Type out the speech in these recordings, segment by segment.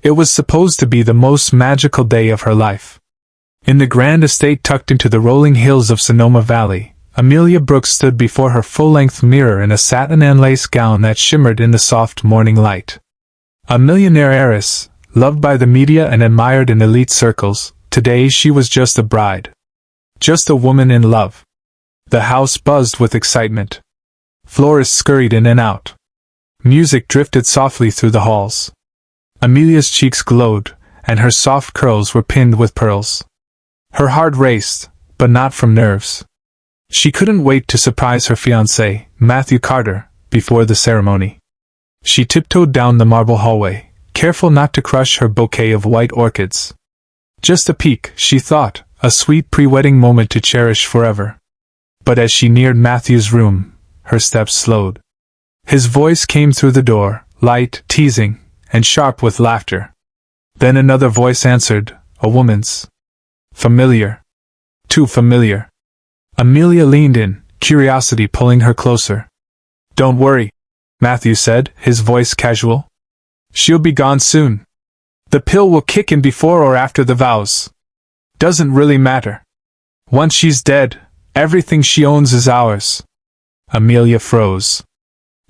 It was supposed to be the most magical day of her life. In the grand estate tucked into the rolling hills of Sonoma Valley, Amelia Brooks stood before her full-length mirror in a satin and lace gown that shimmered in the soft morning light. A millionaire heiress, loved by the media and admired in elite circles, today she was just a bride. Just a woman in love. The house buzzed with excitement. Florists scurried in and out. Music drifted softly through the halls. Amelia's cheeks glowed, and her soft curls were pinned with pearls. Her heart raced, but not from nerves. She couldn't wait to surprise her fiancé, Matthew Carter, before the ceremony. She tiptoed down the marble hallway, careful not to crush her bouquet of white orchids. Just a peek, she thought, a sweet pre-wedding moment to cherish forever. But as she neared Matthew's room, her steps slowed. His voice came through the door, light, teasing, and sharp with laughter. Then another voice answered, a woman's. Familiar. Too familiar. Amelia leaned in, curiosity pulling her closer. Don't worry, Matthew said, his voice casual. She'll be gone soon. The pill will kick in before or after the vows. Doesn't really matter. Once she's dead, everything she owns is ours. Amelia froze.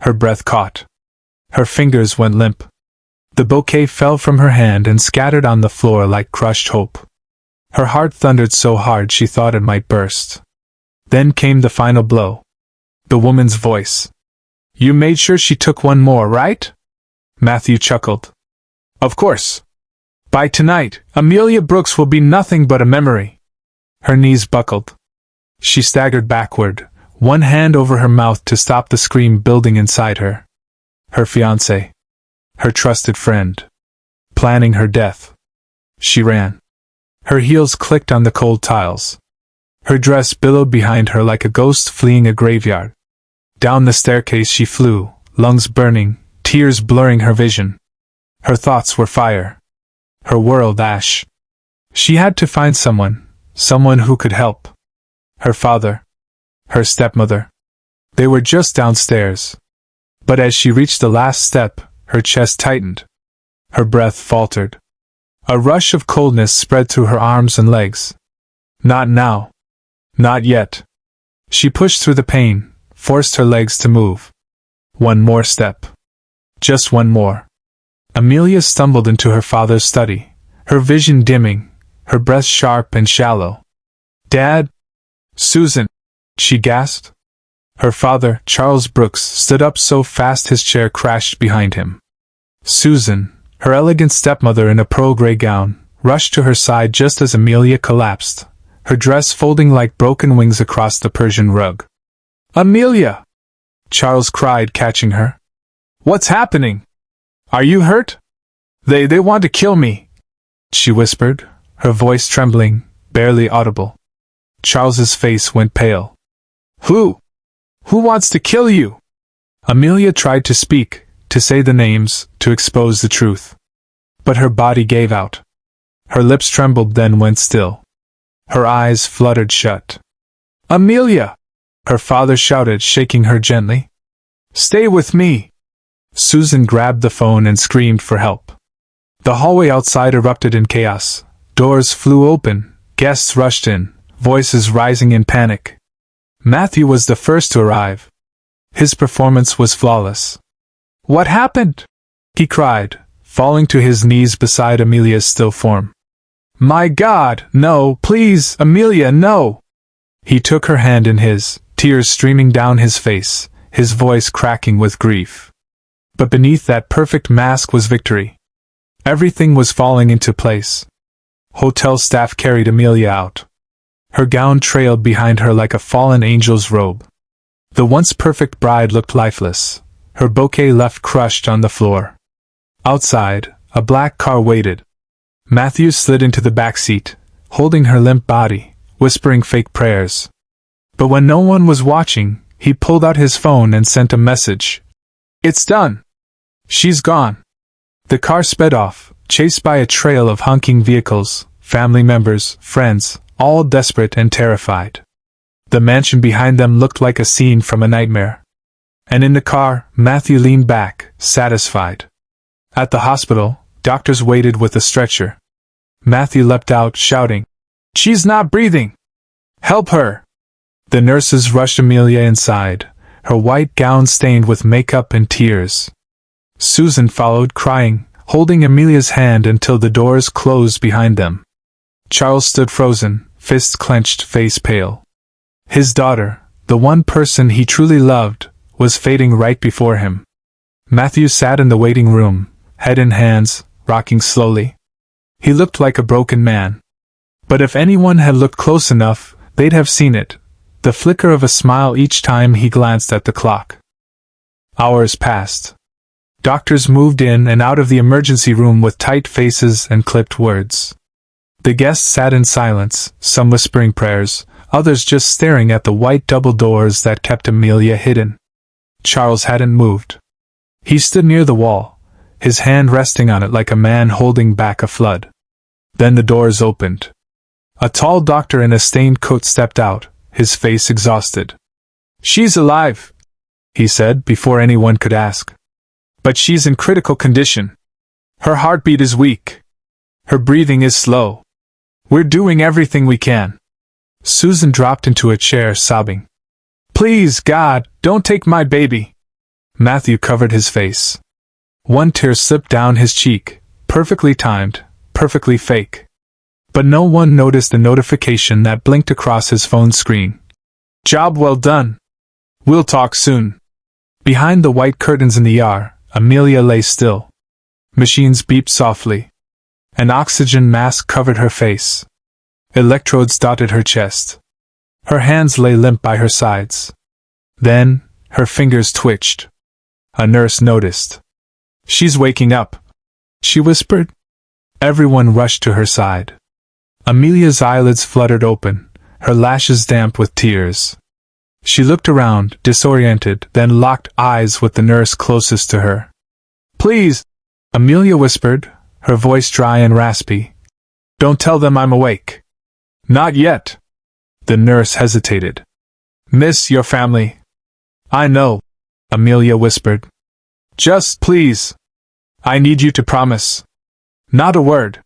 Her breath caught. Her fingers went limp. The bouquet fell from her hand and scattered on the floor like crushed hope. Her heart thundered so hard she thought it might burst. Then came the final blow. The woman's voice. You made sure she took one more, right? Matthew chuckled. Of course. By tonight, Amelia Brooks will be nothing but a memory. Her knees buckled. She staggered backward, one hand over her mouth to stop the scream building inside her. Her fiancé. Her trusted friend. Planning her death. She ran. Her heels clicked on the cold tiles. Her dress billowed behind her like a ghost fleeing a graveyard. Down the staircase she flew, lungs burning, tears blurring her vision. Her thoughts were fire. Her world ash. She had to find someone who could help. Her father. Her stepmother. They were just downstairs. But as she reached the last step, her chest tightened. Her breath faltered. A rush of coldness spread through her arms and legs. Not now. Not yet. She pushed through the pain, forced her legs to move. One more step. Just one more. Amelia stumbled into her father's study, her vision dimming, her breath sharp and shallow. Dad? Susan, she gasped. Her father, Charles Brooks, stood up so fast his chair crashed behind him. Susan, her elegant stepmother in a pearl gray gown, rushed to her side just as Amelia collapsed, her dress folding like broken wings across the Persian rug. Amelia! Charles cried, catching her. What's happening? Are you hurt? They want to kill me, she whispered, her voice trembling, barely audible. Charles's face went pale. Who wants to kill you? Amelia tried to speak, to say the names, to expose the truth. But her body gave out. Her lips trembled, then went still. Her eyes fluttered shut. Amelia! Her father shouted, shaking her gently. Stay with me! Susan grabbed the phone and screamed for help. The hallway outside erupted in chaos. Doors flew open, guests rushed in, voices rising in panic. Matthew was the first to arrive. His performance was flawless. What happened? He cried, falling to his knees beside Amelia's still form. My God, no, please, Amelia, no! He took her hand in his, tears streaming down his face, his voice cracking with grief. But beneath that perfect mask was victory. Everything was falling into place. Hotel staff carried Amelia out. Her gown trailed behind her like a fallen angel's robe. The once perfect bride looked lifeless, her bouquet left crushed on the floor. Outside, a black car waited. Matthew slid into the back seat, holding her limp body, whispering fake prayers. But when no one was watching, he pulled out his phone and sent a message. It's done. She's gone. The car sped off, chased by a trail of honking vehicles, family members, friends, all desperate and terrified. The mansion behind them looked like a scene from a nightmare. And in the car, Matthew leaned back, satisfied. At the hospital, doctors waited with a stretcher. Matthew leapt out, shouting, "She's not breathing! Help her!" The nurses rushed Amelia inside, her white gown stained with makeup and tears. Susan followed, crying, holding Amelia's hand until the doors closed behind them. Charles stood frozen, fists clenched, face pale. His daughter, the one person he truly loved, was fading right before him. Matthew sat in the waiting room, head in hands, rocking slowly. He looked like a broken man. But if anyone had looked close enough, they'd have seen it, the flicker of a smile each time he glanced at the clock. Hours passed. Doctors moved in and out of the emergency room with tight faces and clipped words. The guests sat in silence, some whispering prayers, others just staring at the white double doors that kept Amelia hidden. Charles hadn't moved. He stood near the wall, his hand resting on it like a man holding back a flood. Then the doors opened. A tall doctor in a stained coat stepped out, his face exhausted. "She's alive," he said before anyone could ask. "But she's in critical condition. Her heartbeat is weak. Her breathing is slow. We're doing everything we can." Susan dropped into a chair, sobbing. "Please, God, don't take my baby." Matthew covered his face. One tear slipped down his cheek, perfectly timed, perfectly fake. But no one noticed the notification that blinked across his phone screen. "Job well done. We'll talk soon." Behind the white curtains in the ER, Amelia lay still. Machines beeped softly. An oxygen mask covered her face. Electrodes dotted her chest. Her hands lay limp by her sides. Then, her fingers twitched. A nurse noticed. "She's waking up," she whispered. Everyone rushed to her side. Amelia's eyelids fluttered open, her lashes damp with tears. She looked around, disoriented, then locked eyes with the nurse closest to her. "Please," Amelia whispered, her voice dry and raspy. "Don't tell them I'm awake." "Not yet." The nurse hesitated. "Miss your family." "I know," Amelia whispered. "Just please. I need you to promise." "Not a word."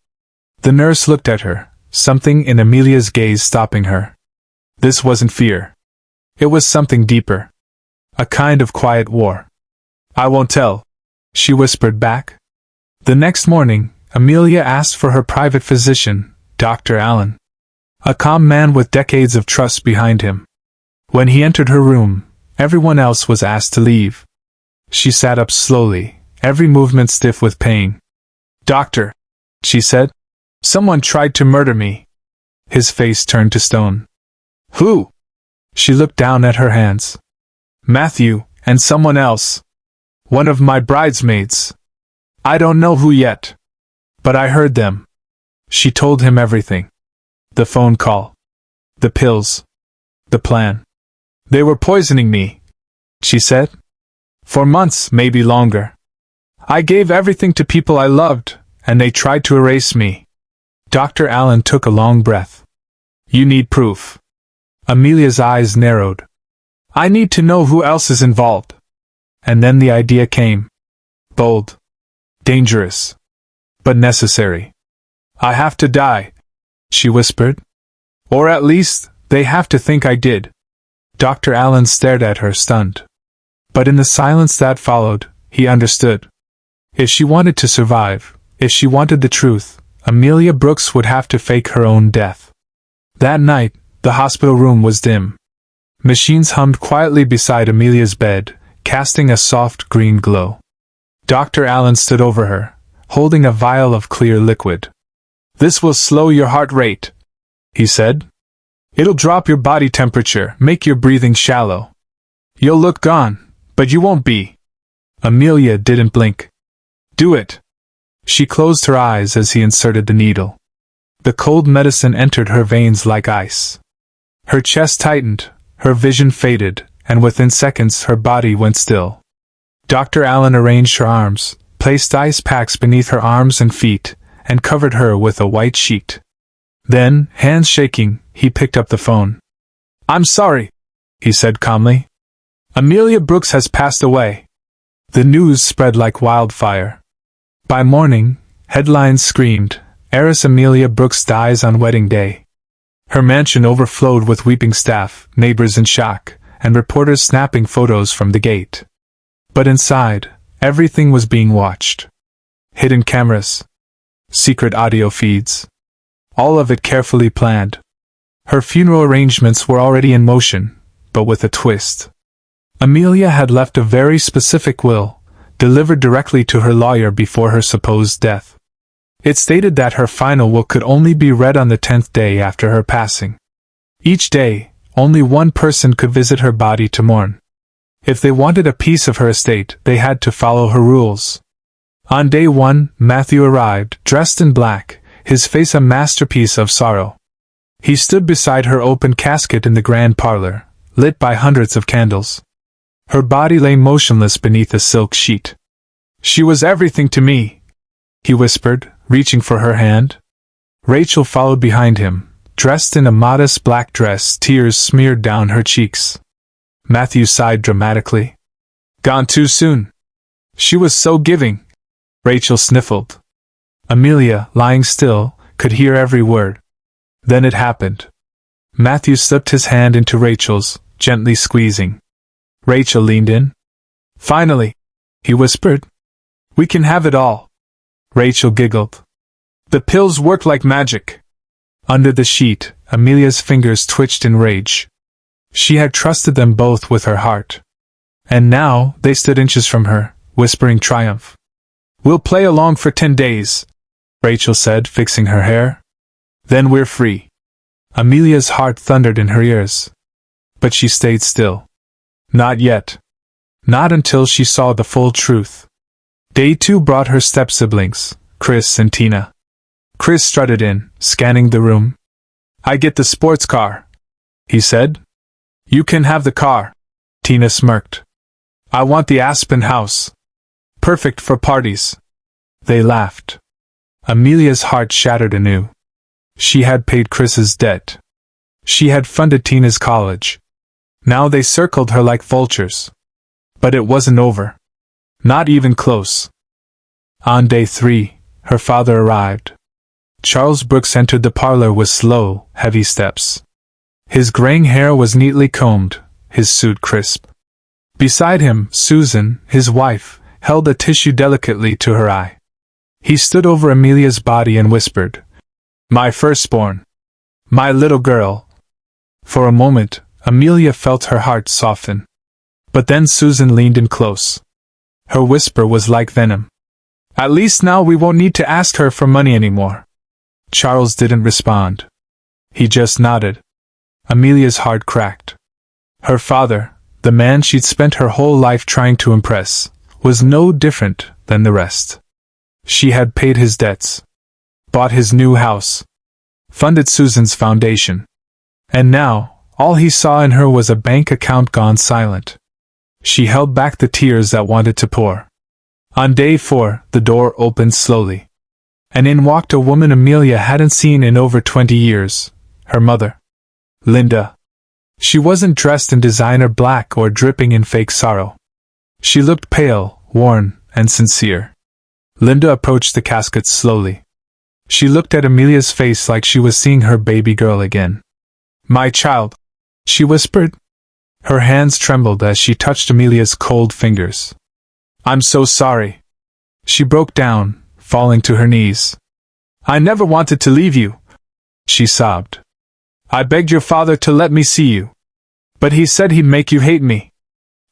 The nurse looked at her, something in Amelia's gaze stopping her. This wasn't fear. It was something deeper. A kind of quiet war. "I won't tell," she whispered back. The next morning, Amelia asked for her private physician, Dr. Allen. A calm man with decades of trust behind him. When he entered her room, everyone else was asked to leave. She sat up slowly, every movement stiff with pain. "Doctor," she said, "someone tried to murder me." His face turned to stone. "Who?" She looked down at her hands. "Matthew, and someone else. One of my bridesmaids. I don't know who yet. But I heard them." She told him everything. The phone call. The pills. The plan. "They were poisoning me," she said. "For months, maybe longer. I gave everything to people I loved, and they tried to erase me." Dr. Allen took a long breath. "You need proof." Amelia's eyes narrowed. "I need to know who else is involved." And then the idea came. Bold. Dangerous. But necessary. "I have to die," she whispered. "Or at least, they have to think I did." Dr. Allen stared at her, stunned. But in the silence that followed, he understood. If she wanted to survive, if she wanted the truth, Amelia Brooks would have to fake her own death. That night, the hospital room was dim. Machines hummed quietly beside Amelia's bed, casting a soft green glow. Dr. Allen stood over her, holding a vial of clear liquid. "This will slow your heart rate," he said. "It'll drop your body temperature, make your breathing shallow. You'll look gone, but you won't be." Amelia didn't blink. "Do it." She closed her eyes as he inserted the needle. The cold medicine entered her veins like ice. Her chest tightened, her vision faded, and within seconds her body went still. Dr. Allen arranged her arms, placed ice packs beneath her arms and feet, and covered her with a white sheet. Then, hands shaking, he picked up the phone. "I'm sorry," he said calmly. "Amelia Brooks has passed away." The news spread like wildfire. By morning, Headlines screamed, "Heiress Amelia Brooks dies on wedding day." Her mansion overflowed with weeping staff, neighbors in shock, and reporters snapping photos from the gate. But inside, everything was being watched. Hidden cameras. Secret audio feeds. All of it carefully planned. Her funeral arrangements were already in motion, but with a twist. Amelia had left a very specific will, delivered directly to her lawyer before her supposed death. It stated that her final will could only be read on the 10th day after her passing. Each day, only one person could visit her body to mourn. If they wanted a piece of her estate, they had to follow her rules. On day 1, Matthew arrived, dressed in black, his face a masterpiece of sorrow. He stood beside her open casket in the grand parlor, lit by hundreds of candles. Her body lay motionless beneath a silk sheet. "She was everything to me," he whispered, reaching for her hand. Rachel followed behind him, dressed in a modest black dress, tears smeared down her cheeks. Matthew sighed dramatically. "Gone too soon. She was so giving," Rachel sniffled. Amelia, lying still, could hear every word. Then it happened. Matthew slipped his hand into Rachel's, gently squeezing. Rachel leaned in. "Finally," he whispered. "We can have it all." Rachel giggled. "The pills work like magic." Under the sheet, Amelia's fingers twitched in rage. She had trusted them both with her heart. And now, they stood inches from her, whispering triumph. "We'll play along for 10 days, Rachel said, fixing her hair. "Then we're free." Amelia's heart thundered in her ears. But she stayed still. Not yet. Not until she saw the full truth. Day 2 brought her step-siblings, Chris and Tina. Chris strutted in, scanning the room. "I get the sports car," he said. "You can have the car," Tina smirked. "I want the Aspen house. Perfect for parties." They laughed. Amelia's heart shattered anew. She had paid Chris's debt. She had funded Tina's college. Now they circled her like vultures. But it wasn't over. Not even close. On day 3, her father arrived. Charles Brooks entered the parlor with slow, heavy steps. His graying hair was neatly combed, his suit crisp. Beside him, Susan, his wife, held a tissue delicately to her eye. He stood over Amelia's body and whispered, "My firstborn. My little girl." For a moment, Amelia felt her heart soften. But then Susan leaned in close. Her whisper was like venom. "At least now we won't need to ask her for money anymore." Charles didn't respond. He just nodded. Amelia's heart cracked. Her father, the man she'd spent her whole life trying to impress, was no different than the rest. She had paid his debts, bought his new house, funded Susan's foundation. And now, all he saw in her was a bank account gone silent. She held back the tears that wanted to pour. On day 4, the door opened slowly. And in walked a woman Amelia hadn't seen in over 20 years, her mother, Linda. She wasn't dressed in designer black or dripping in fake sorrow. She looked pale, worn, and sincere. Linda approached the casket slowly. She looked at Amelia's face like she was seeing her baby girl again. "My child," she whispered. Her hands trembled as she touched Amelia's cold fingers. "I'm so sorry." She broke down, falling to her knees. "I never wanted to leave you," she sobbed. "I begged your father to let me see you. But he said he'd make you hate me.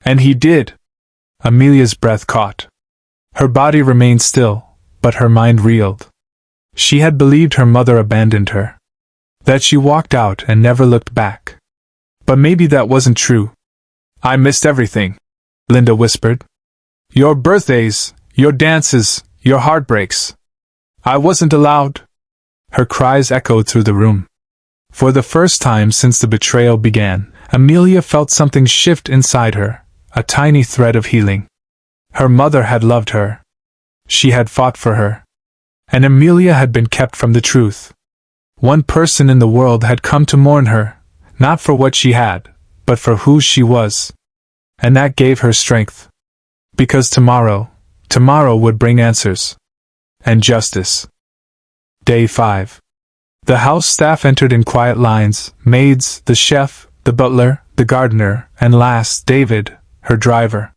And he did." Amelia's breath caught. Her body remained still, but her mind reeled. She had believed her mother abandoned her. That she walked out and never looked back. But maybe that wasn't true. "I missed everything," Linda whispered. "Your birthdays, your dances, your heartbreaks. I wasn't allowed." Her cries echoed through the room. For the first time since the betrayal began, Amelia felt something shift inside her, a tiny thread of healing. Her mother had loved her. She had fought for her. And Amelia had been kept from the truth. One person in the world had come to mourn her, not for what she had, but for who she was. And that gave her strength. Because tomorrow would bring answers. and justice. Day 5. The house staff entered in quiet lines, maids, the chef, the butler, the gardener, and last, David, her driver.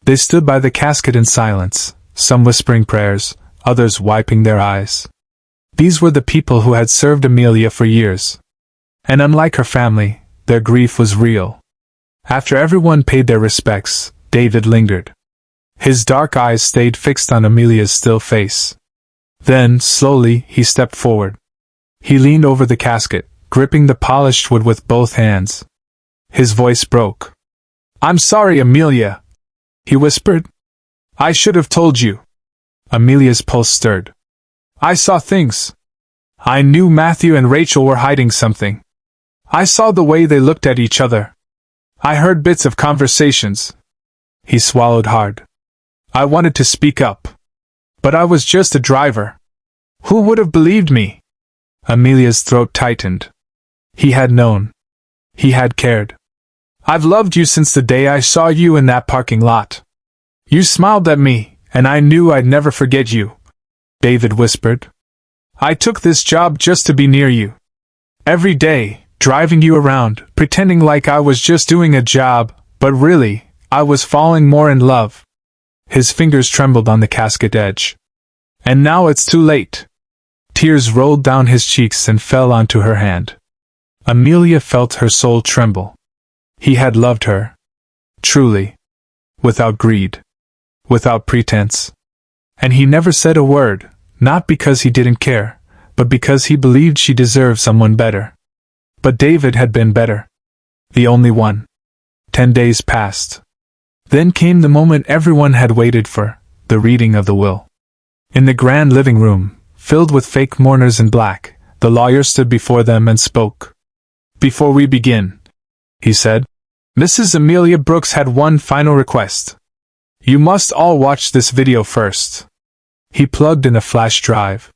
They stood by the casket in silence, some whispering prayers, others wiping their eyes. These were the people who had served Amelia for years. And unlike her family, their grief was real. After everyone paid their respects, David lingered. His dark eyes stayed fixed on Amelia's still face. Then, slowly, he stepped forward. He leaned over the casket, gripping the polished wood with both hands. His voice broke. "I'm sorry, Amelia," he whispered. "I should have told you." Amelia's pulse stirred. "I saw things. I knew Matthew and Rachel were hiding something. I saw the way they looked at each other. I heard bits of conversations." He swallowed hard. "I wanted to speak up. But I was just a driver. Who would have believed me?" Amelia's throat tightened. He had known. He had cared. "I've loved you since the day I saw you in that parking lot. You smiled at me, and I knew I'd never forget you," David whispered. "I took this job just to be near you. Every day, driving you around, pretending like I was just doing a job, but really, I was falling more in love." His fingers trembled on the casket edge. "And now it's too late." Tears rolled down his cheeks and fell onto her hand. Amelia felt her soul tremble. He had loved her. Truly. Without greed. Without pretense. And he never said a word, not because he didn't care, but because he believed she deserved someone better. But David had been better. The only one. 10 days passed. Then came the moment everyone had waited for, the reading of the will. In the grand living room, filled with fake mourners in black, the lawyer stood before them and spoke. "Before we begin," he said, "Mrs. Amelia Brooks had one final request. You must all watch this video first." He plugged in a flash drive.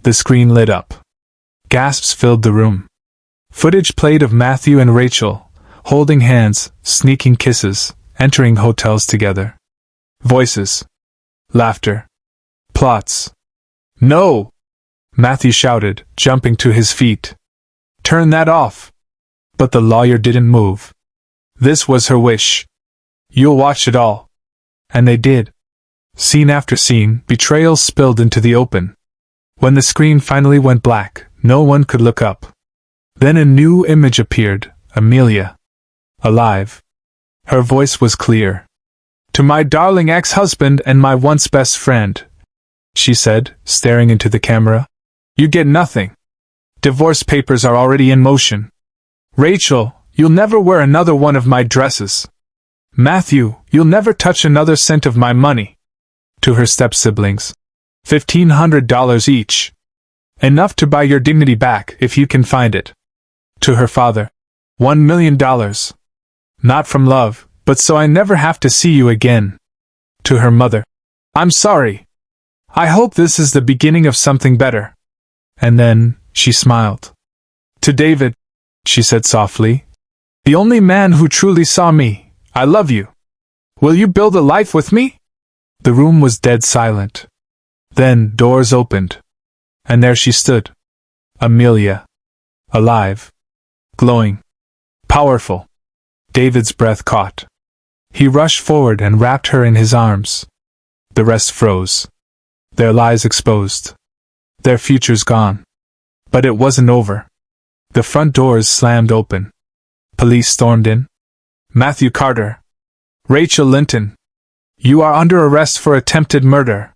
The screen lit up. Gasps filled the room. Footage played of Matthew and Rachel, holding hands, sneaking kisses, entering hotels together. Voices. Laughter. Plots. "No!" Matthew shouted, jumping to his feet. "Turn that off!" But the lawyer didn't move. This was her wish. "You'll watch it all." And they did. Scene after scene, betrayal spilled into the open. When the screen finally went black, no one could look up. Then a new image appeared, Amelia. Alive. Her voice was clear. "To my darling ex-husband and my once best friend," she said, staring into the camera, "you get nothing. Divorce papers are already in motion. Rachel, you'll never wear another one of my dresses. Matthew, you'll never touch another cent of my money." To her step-siblings, $1,500 each. Enough to buy your dignity back if you can find it. To her father, $1 million. Not from love, but so I never have to see you again. To her mother, "I'm sorry. I hope this is the beginning of something better." And then, she smiled. To David, she said softly, "The only man who truly saw me, I love you. Will you build a life with me?" The room was dead silent. Then doors opened. And there she stood. Amelia. Alive. Glowing. Powerful. David's breath caught. He rushed forward and wrapped her in his arms. The rest froze. Their lies exposed. Their futures gone. But it wasn't over. The front doors slammed open. Police stormed in. "Matthew Carter. Rachel Linton. You are under arrest for attempted murder."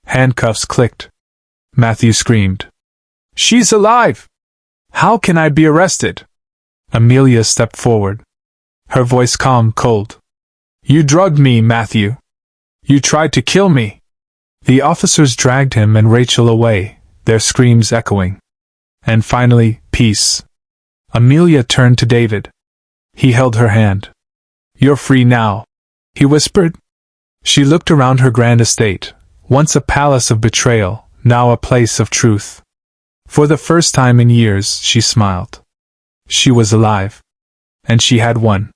Handcuffs clicked. Matthew screamed. "She's alive! How can I be arrested?" Amelia stepped forward. Her voice calm, cold. "You drugged me, Matthew. You tried to kill me." The officers dragged him and Rachel away, their screams echoing. And finally, peace. Amelia turned to David. He held her hand. "You're free now," he whispered. She looked around her grand estate, once a palace of betrayal, now a place of truth. For the first time in years, she smiled. She was alive. And she had won.